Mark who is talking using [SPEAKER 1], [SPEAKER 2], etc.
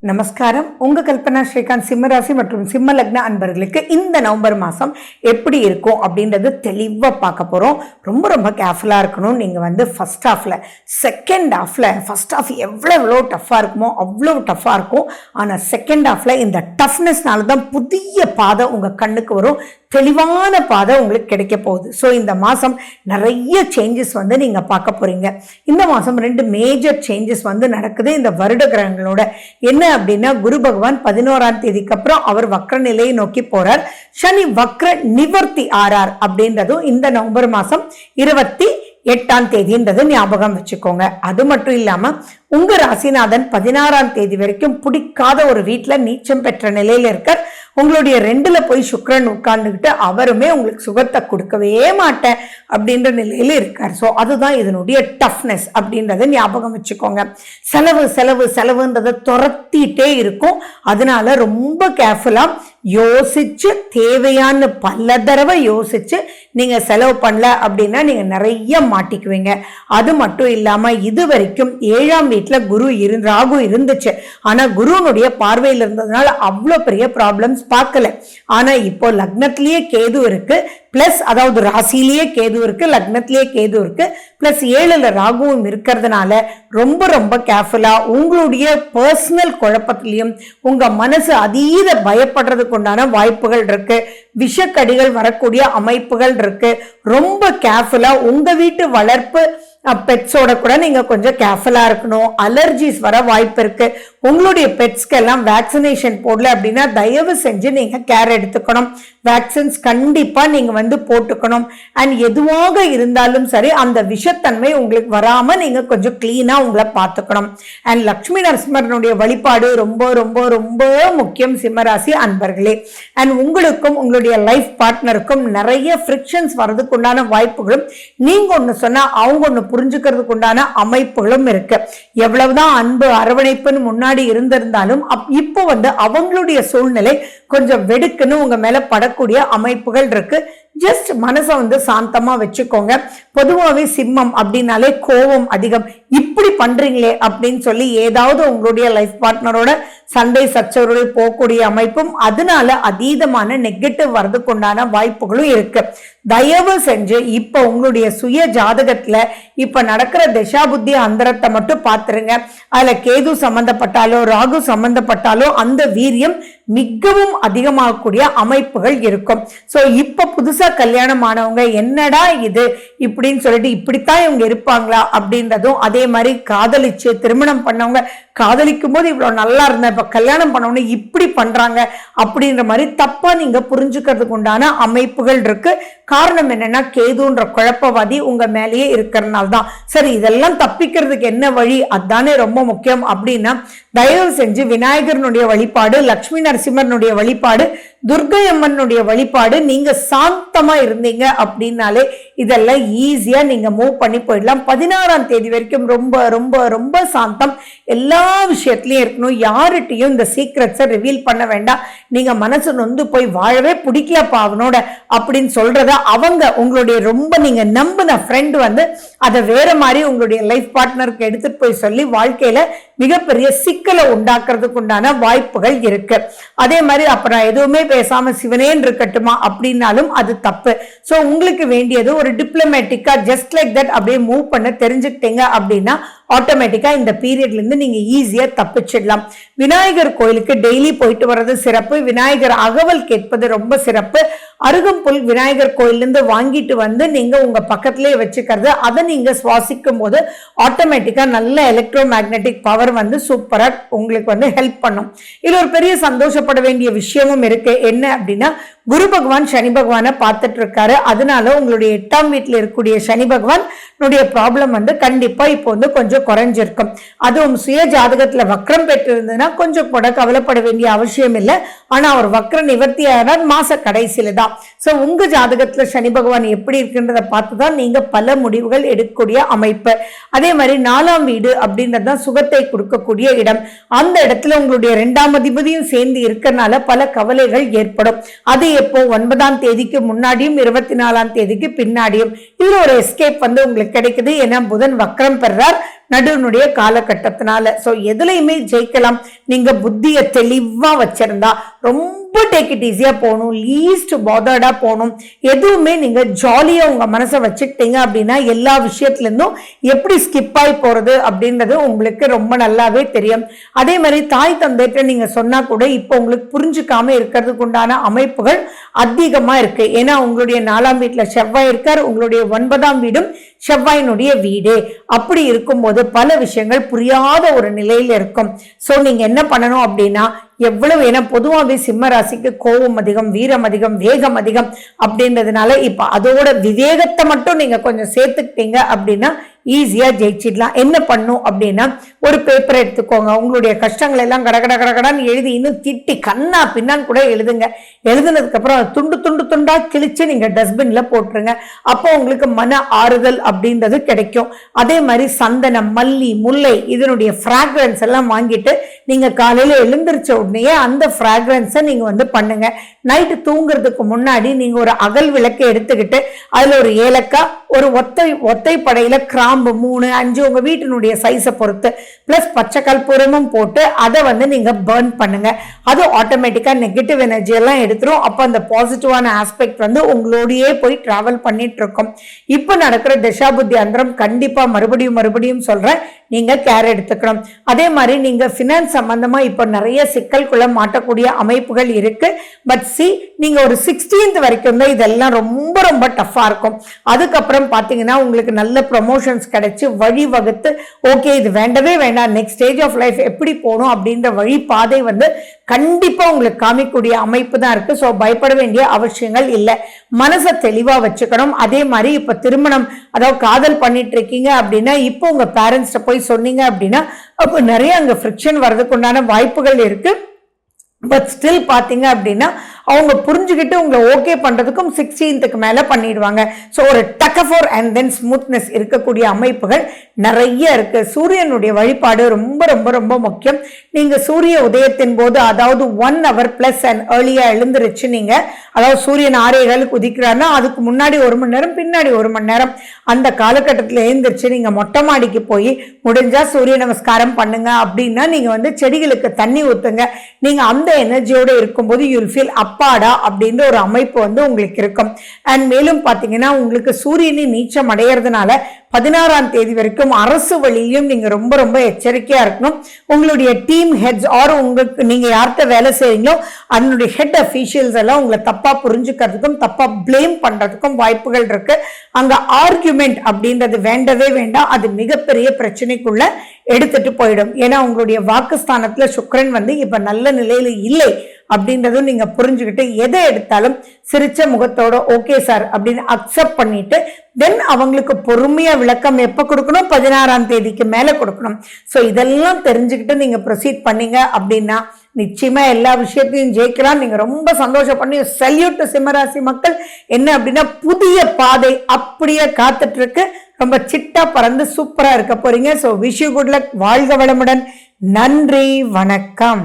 [SPEAKER 1] நமஸ்காரம். உங்க கல்பனா ஸ்ரீகாந்த் சிம்மராசி மற்றும் சிம்ம லக்ன அன்பர்களுக்கு இந்த நவம்பர் மாதம் எப்படி இருக்கும் அப்படின்றது தெளிவாக பார்க்க போகிறோம். ரொம்ப ரொம்ப கேர்ஃபுல்லாக இருக்கணும். நீங்கள் ஃபர்ஸ்ட் ஹாஃபில் செகண்ட் ஹாஃபில் ஃபர்ஸ்ட் ஹாஃப் எவ்வளோ டஃப்பாக இருக்குமோ அவ்வளோ டஃப்பாக இருக்கும். ஆனால் செகண்ட் ஹாஃபில் இந்த டஃப்னஸ்னால தான் புதிய பாதை உங்கள் கண்ணுக்கு வரும். தெளிவான பாதை உங்களுக்கு கிடைக்க போகுது. ஸோ இந்த மாதம் நிறைய சேஞ்சஸ் நீங்கள் பார்க்க போகிறீங்க. இந்த மாதம் 2 மேஜர் சேஞ்சஸ் நடக்குது இந்த வருட கிரகங்களோட. என்ன அப்படின்னா, குரு பகவான் 11ஆம் தேதிக்கு அப்புறம் அவர் வக்ர நிலையை நோக்கி போறார். சனி வக்ர நிவர்த்தி ஆறார் அப்படின்றதும் இந்த நவம்பர் மாதம் 28ஆம் தேதின்றது ஞாபகம் வச்சுக்கோங்க. அது மட்டும் இல்லாம உங்க ராசிநாதன் 16ஆம் தேதி வரைக்கும் பிடிக்காத ஒரு வீட்டில் நீச்சம் பெற்ற நிலையில இருக்கார். உங்களுடைய 2ல போய் சுக்கிரன் உட்கார்ந்துக்கிட்டு அவருமே உங்களுக்கு சுகத்தை கொடுக்கவே மாட்டேன் அப்படின்ற நிலையில இருக்கார். ஸோ அதுதான் இதனுடைய டஃப்னஸ் அப்படின்றத ஞாபகம் வச்சுக்கோங்க. செலவு செலவு செலவுன்றதை துரத்திட்டே இருக்கும். அதனால ரொம்ப கேர்ஃபுல்லா யோசிச்சு தேவையான பல தடவை யோசிச்சு நீங்க செலவு பண்ணல அப்படின்னா நீங்க நிறைய மாட்டிக்குவீங்க. அது மட்டும் இல்லாம இது வரைக்கும் 7ஆம் வீட்டுல ராகு இருந்துச்சு. ஆனா குருனுடைய பார்வையில் இருந்ததுனால அவ்வளவு பெரிய ப்ராப்ளம்ஸ் பார்க்கல. ஆனா இப்போ லக்னத்திலேயே கேது இருக்கு, பிளஸ் அதாவது ராசியிலேயே கேது இருக்கு, லக்னத்திலேயே கேது இருக்கு, பிளஸ் 7ல ராகுவும் இருக்கிறதுனால ரொம்ப ரொம்ப கேர்ஃபுல்லா உங்களுடைய பர்சனல் குழப்பத்திலையும் உங்க மனசு அதீத பயப்படுறதுக்கு உண்டான வாய்ப்புகள் இருக்கு. விஷக்கடிகள் வரக்கூடிய அமைப்புகள் இருக்கு. ரொம்ப கேர்ஃபுல்லா உங்க வீட்டு வளர்ப்பு பெட்ஸோட கூட நீங்க கொஞ்சம் கேர்ஃபுல்லா இருக்கணும். அலர்ஜிஸ் வர வாய்ப்பு இருக்கு. உங்களுடைய பெட்ஸ்க்கு எல்லாம் வேக்சினேஷன் போடல அப்படின்னா தயவு செஞ்சு நீங்க கேர் எடுத்துக்கணும். வேக்சின்ஸ் கண்டிப்பா நீங்க போட்டுக்கணும். அண்ட் எதுவாக இருந்தாலும் சரி அந்த விஷத்தன்மை உங்களுக்கு வராம நீங்க கொஞ்சம் கிளீனா உங்களை பார்த்துக்கணும். அண்ட் லட்சுமி நரசிம்மரனுடைய வழிபாடு ரொம்ப ரொம்ப ரொம்ப முக்கியம் சிம்மராசி அன்பர்களே. அண்ட் உங்களுக்கும் உங்களுடைய லைஃப் பார்ட்னருக்கும் நிறைய ஃப்ரிக்ஷன்ஸ் வர்றதுக்கு உண்டான வாய்ப்புகளும், நீங்க ஒண்ணு சொன்னா அவங்க ஒண்ணு புரிஞ்சுக்கிறதுக்கு உண்டான அமைப்புகளும் இருக்கு. எவ்வளவுதான் அன்பு அரவணைப்புன்னு முன்னாடி இருந்திருந்தாலும் இப்போ அவங்களுடைய சூழ்நிலை கொஞ்சம் வெடுக்குன்னு உங்க மேல படக்கூடிய அமைப்புகள் இருக்கு. ஜஸ்ட் மனசை சாந்தமா வச்சுக்கோங்க. பொதுவாகவே சிம்மம் அப்படின்னாலே கோபம் அதிகம். இப்படி பண்றீங்களே அப்படின்னு சொல்லி ஏதாவது உங்களுடைய லைஃப் பார்ட்னரோட சண்டை சச்சரவு போகக்கூடிய அமைப்பும், அதனால அதீதமான நெகட்டிவ் வரதுக்கு உண்டான வாய்ப்புகளும் இருக்கு. தயவு செஞ்சு இப்ப உங்களுடைய சுய ஜாதகத்துல இப்ப நடக்கிற திசா புத்தி அந்தரத்தை மட்டும் பார்த்துருங்க. அதுல கேது சம்பந்தப்பட்டாலோ ராகு சம்பந்தப்பட்டாலோ அந்த வீரியம் மிகவும் அதிகமாகக்கூடிய அமைப்புகள் இருக்கும். சோ இப்ப புதுசா கல்யாணம் ஆனவங்க என்னடா இது இப்படின்னு சொல்லிட்டு இப்படித்தான் இவங்க இருப்பாங்களா அப்படின்றதும், அதே மாதிரி காதலிச்சு திருமணம் பண்ணவங்க காதலிக்கும் போது இவ்வளவு நல்லா இருந்த இப்ப கல்யாணம் பண்ணவங்க இப்படி பண்றாங்க அப்படின்ற மாதிரி தப்பா நீங்க புரிஞ்சுக்கிறதுக்கு உண்டான அமைப்புகள் இருக்கு. காரணம் என்னன்னா, கேதுன்ற குழப்பவாதி உங்க மேலேயே இருக்கிறதுனால தான். சரி, இதெல்லாம் தப்பிக்கிறதுக்கு என்ன வழி, அதுதானே ரொம்ப முக்கியம் அப்படின்னா, தயவு செஞ்சு விநாயகரனுடைய வழிபாடு, லட்சுமி நரசிம்மரனுடைய வழிபாடு, துர்க்கை அம்மனுடைய வழிபாடு நீங்க சாந்தமா இருந்தீங்க அப்படின்னாலே இதெல்லாம் ஈஸியா நீங்க மூவ் பண்ணி போயிடலாம். 16ஆம் தேதி வரைக்கும் ரொம்ப ரொம்ப ரொம்ப சாந்தம். எல்லா விஷயத்திலயும் இருக்கணும். யார்கிட்டையும் இந்த சீக்ரெட்ஸை ரிவீல் பண்ண வேண்டாம். நீங்க மனசு நொந்து போய் வாழவே பிடிக்கலப்பா அவனோட அப்படின்னு சொல்றத அவங்க உங்களுடைய ரொம்ப நீங்க நம்பின ஃப்ரெண்ட் அதை வேற மாதிரி உங்களுடைய லைஃப் பார்ட்னருக்கு எடுத்துட்டு போய் சொல்லி வாழ்க்கையில மிகப்பெரிய சிக்கலை உண்டாக்குறதுக்கு உண்டான வாய்ப்புகள் இருக்கு. அதே மாதிரி அப்ப நான் எதுவுமே பேசாம சிவனேன்னு இருக்கட்டுமா அப்படின்னாலும் அது தப்பு. சோ உங்களுக்கு வேண்டியது ஒரு டிப்ளமேட்டிக்கா ஜஸ்ட் லைக் தட் அப்படியே மூவ் பண்ண தெரிஞ்சுக்கிட்டீங்க அப்படின்னா ஆட்டோமேட்டிக்கா இந்த பீரியட்ல இருந்து நீங்க ஈஸியா தப்பிச்சிடலாம். விநாயகர் கோயிலுக்கு டெய்லி போயிட்டு வர்றது சிறப்பு. விநாயகர் அகவல் கேட்பது ரொம்ப சிறப்பு. அருகம்புல் விநாயகர் கோயிலிருந்து வாங்கிட்டு நீங்க உங்க பக்கத்திலேயே வச்சுக்கிறது, அதை நீங்க சுவாசிக்கும் போது ஆட்டோமேட்டிக்கா நல்ல எலக்ட்ரோ மேக்னெட்டிக் பவர் சூப்பரா உங்களுக்கு ஹெல்ப் பண்ணும். இது ஒரு பெரிய சந்தோஷப்பட வேண்டிய விஷயமும் இருக்கு. என்ன அப்படின்னா, குரு பகவான் சனி பகவானை பார்த்துட்டு இருக்காரு. அதனால உங்களுடைய 8ஆம் வீட்டில் இருக்கக்கூடிய சனி பகவான் ப்ராப்ளம் கண்டிப்பா இப்போ கொஞ்சம் குறைஞ்சிருக்கும். அதுவும் சுய ஜாதகத்துல வக்ரம் பெற்று இருந்ததுன்னா கொஞ்சம் கூட கவலைப்பட வேண்டிய அவசியம் இல்லை. ஆனா அவர் வக்ர நிவர்த்தி ஆகிறார் மாச கடைசியில தான். சோ உங்க ஜாதகத்துல சனி பகவான் எப்படி இருக்குன்றத பார்த்துதான் நீங்க பல முடிவுகள் எடுக்கக்கூடிய அமைப்பு. அதே மாதிரி 4ஆம் வீடு அப்படின்றதுதான் சுகத்தை கொடுக்கக்கூடிய இடம். அந்த இடத்துல உங்களுடைய 2ஆம் அதிபதியும் சேர்ந்து இருக்கிறதுனால பல கவலைகள் ஏற்படும். அது எப்போ 9ஆம் தேதிக்கு முன்னாடியும் 24ஆம் தேதிக்கு பின்னாடியும் இதுல ஒரு எஸ்கேப் உங்களுக்கு கிடைக்குது. ஏன்னா புதன் வக்ரம் பெறார். நடுவனுடைய காலகட்டத்தினால. ஸோ எதுலையுமே ஜெயிக்கலாம். நீங்க புத்தியை தெளிவா வச்சிருந்தா ரொம்ப டேக் இட் ஈஸியா போகணும், லீஸ்ட் பாதர்டா போகணும். எதுவுமே நீங்க ஜாலியா உங்க மனசை வச்சுக்கிட்டீங்க அப்படின்னா எல்லா விஷயத்துல இருந்தும் எப்படி ஸ்கிப் ஆகி போறது அப்படின்றது உங்களுக்கு ரொம்ப நல்லாவே தெரியும். அதே மாதிரி தாய் தந்தைட்ட நீங்க சொன்னா கூட இப்போ உங்களுக்கு புரிஞ்சுக்காம இருக்கிறதுக்கு உண்டான அமைப்புகள் அதிகமா இருக்கு. ஏன்னா உங்களுடைய 4ஆம் வீட்டுல செவ்வாய் இருக்கார், உங்களுடைய 9ஆம் வீடும் செவ்வாயினுடைய வீடு. அப்படி இருக்கும்போது பல விஷயங்கள் புரியாத ஒரு நிலையில இருக்கும். சோ நீங்க என்ன பண்ணணும் அப்படின்னா எவ்வளவு, ஏன்னா பொதுவாகவே சிம்ம ராசிக்கு கோபம் அதிகம், வீரம் அதிகம், வேகம் அதிகம் அப்படின்றதுனால இப்ப அதோட விவேகத்தை மட்டும் நீங்க கொஞ்சம் சேர்த்துக்கிட்டீங்க அப்படின்னா ஈஸியா ஜெயிச்சிடலாம். என்ன பண்ணும் அப்படின்னா ஒரு பேப்பரை எடுத்துக்கோங்க, உங்களுடைய கஷ்டங்கள் எல்லாம் கடகடான்னு எழுதி இன்னும் திட்டி கண்ணா பின்னான்னு கூட எழுதுங்க. எழுதுனதுக்கு அப்புறம் துண்டு துண்டு துண்டா கிழிச்சு நீங்க டஸ்ட்பின்ல போட்டுருங்க. அப்போ உங்களுக்கு மன ஆறுதல் அப்படின்றது கிடைக்கும். அதே மாதிரி சந்தனம், மல்லி, முல்லை இதனுடைய ஃப்ராக்ரன்ஸ் எல்லாம் வாங்கிட்டு நீங்க காலையில எழுந்திரிச்ச உடனே அந்த ஃப்ராக்ரன்ஸை நீங்க வந்து பண்ணுங்க. நைட்டு தூங்குறதுக்கு முன்னாடி நீங்க ஒரு அகல் விளக்கை எடுத்துக்கிட்டு அதுல ஒரு ஏலக்காய், ஒரு ஒத்தை படையில கிராம்பு 3, 5 உங்க வீட்டினுடைய சைஸை பொறுத்து பிளஸ் பச்சை கற்பூரமும் போட்டு அதை வந்து நீங்க பர்ன் பண்ணுங்க. அது ஆட்டோமேட்டிக்கா நெகட்டிவ் எனர்ஜி எல்லாம் எடுத்துரும். அப்ப அந்த பாசிட்டிவான ஆஸ்பெக்ட் வந்து உங்களோடயே போய் டிராவல் பண்ணிட்டு இருக்கும். இப்ப நடக்கிற தசாபுத்தி அந்தரம் கண்டிப்பா மறுபடியும் சொல்றேன், நீங்க கேர் எடுத்துக்கணும். அதே மாதிரி நீங்க பினான்ஸ் சம்பந்தமா இப்ப நிறைய சிக்கல்குள்ள மாட்டக்கூடிய அமைப்புகள் இருக்கு. பட் நீங்க ஒரு 16th வரைக்கும் தான் இதெல்லாம் ரொம்ப ரொம்ப டஃபா இருக்கும். அதுக்கப்புறம் பாத்தீங்கன்னா உங்களுக்கு நல்ல ப்ரொமோஷன்ஸ் கிடைச்சு வழி வகுத்து ஓகே இது வேண்டவே வேண்டாம், நெக்ஸ்ட் ஸ்டேஜ் ஆஃப் லைஃப் எப்படி போகணும் அப்படின்ற வழி பாதை வந்து கண்டிப்பா உங்களுக்கு காமிக்கக்கூடிய அமைப்பு தான் இருக்கு. ஸோ பயப்பட வேண்டிய அவசியங்கள் இல்லை. மனசை தெளிவா வச்சுக்கணும். அதே மாதிரி இப்ப திருமணம், அதாவது காதல் பண்ணிட்டு இருக்கீங்க அப்படின்னா இப்போ உங்க பேரண்ட்ஸ்ட போய் சொன்னீங்க அப்படின்னா அப்போ நிறைய அங்க ஃப்ரிக்ஷன் வர்றதுக்கு உண்டான வாய்ப்புகள் இருக்கு. பட் ஸ்டில் பாத்தீங்க அப்படின்னா அவங்க புரிஞ்சுக்கிட்டு உங்களை ஓகே பண்றதுக்கும் 16th மேல பண்ணிடுவாங்க. ஸோ ஒரு டக்கஃபோர் அண்ட் தென் ஸ்மூத்னஸ் இருக்கக்கூடிய அமைப்புகள் நிறைய இருக்கு. சூரியனுடைய வழிபாடு ரொம்ப ரொம்ப ரொம்ப முக்கியம். நீங்க சூரிய உதயத்தின் போது, அதாவது 1 hour பிளஸ் அண்ட் ஏர்லியா எழுந்திருச்சு நீங்க, அதாவது சூரியன் 6:15 உதிக்கிறாருன்னா அதுக்கு முன்னாடி 1 மணி நேரம், பின்னாடி 1 மணி நேரம் அந்த காலகட்டத்தில் எழுந்திருச்சு நீங்க மொட்டை மாடிக்கு போய் முடிஞ்சா சூரிய நமஸ்காரம் பண்ணுங்க. அப்படின்னா நீங்க வந்து செடிகளுக்கு தண்ணி ஊத்துங்க. நீங்க அந்த எனர்ஜியோட இருக்கும்போது யூ வில் ஃபீல் அப்பாடா அப்படின்ற ஒரு அமைப்பு வந்து உங்களுக்கு இருக்கும். அண்ட் மேலும் பாத்தீங்கன்னா உங்களுக்கு சூரியனின் நீச்சம் அடையிறதுனால 16ஆம் தேதி வரைக்கும் அரசு வழியிலும் நீங்க ரொம்ப ரொம்ப எச்சரிக்கையா இருக்கணும். உங்களுடைய டீம் ஹெட்ஸ் ஆர் உங்களுக்கு நீங்க யார்கிட்ட வேலை செய்றீங்களோ அதனுடைய ஹெட் அபிஷியல்ஸ் எல்லாம் உங்களை தப்பா புரிஞ்சுக்கிறதுக்கும் தப்பா பிளேம் பண்றதுக்கும் வாய்ப்புகள் இருக்கு. அங்க ஆர்குமெண்ட் அப்படின்றது வேண்டவே வேண்டாம். அது மிகப்பெரிய பிரச்சனைக்குள்ள எடுத்துட்டு போயிடும். ஏன்னா உங்களுடைய வாக்குஸ்தானத்துல சுக்கிரன் வந்து இப்ப நல்ல நிலையில இல்லை அப்படின்றதும் நீங்க புரிஞ்சுக்கிட்டு எதை எடுத்தாலும் சிரிச்ச முகத்தோட ஓகே சார் அப்படின்னு அக்செப்ட் பண்ணிட்டு தென் அவங்களுக்கு பொறுமையா விளக்கம் எப்ப கொடுக்கணும், 16ஆம் தேதிக்கு மேல கொடுக்கணும். சோ இதெல்லாம் தெரிஞ்சுக்கிட்டு நீங்க ப்ரொசீட் பண்ணீங்க அப்படின்னா நிச்சயமா எல்லா விஷயத்தையும் ஜெயிக்கலாம். நீங்க ரொம்ப சந்தோஷப்பண்ணி சல்யூட் சிம்மராசி மக்கள். என்ன அப்படின்னா புதிய பாதை அப்படியே காத்துட்டு இருக்கு. ரொம்ப சிட்டா பறந்து சூப்பரா இருக்க போறீங்க. So wish you good luck. வாழ்க வளமுடன். நன்றி, வணக்கம்.